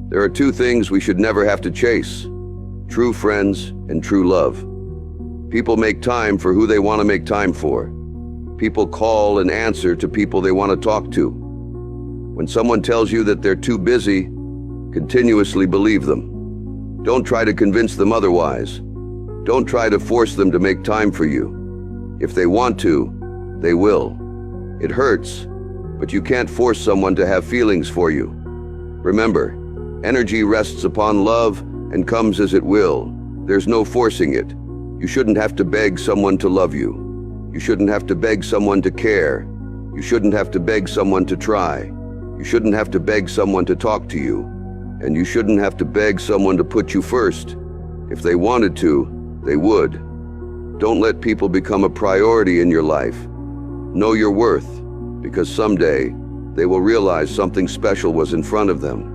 There are two things we should never have to chase: true friends and true love. People make time for who they want to make time for. People call and answer to people they want to talk to. When someone tells you that they're too busy, continuously believe them. Don't try to convince them otherwise. Don't try to force them to make time for you. If they want to, they will. It hurts, but you can't force someone to have feelings for you. Remember, energy rests upon love and comes as it will. There's no forcing it. You shouldn't have to beg someone to love you. You shouldn't have to beg someone to care. You shouldn't have to beg someone to try. You shouldn't have to beg someone to talk to you. And you shouldn't have to beg someone to put you first. If they wanted to, they would. Don't let people become a priority in your life. Know your worth, because someday they will realize something special was in front of them.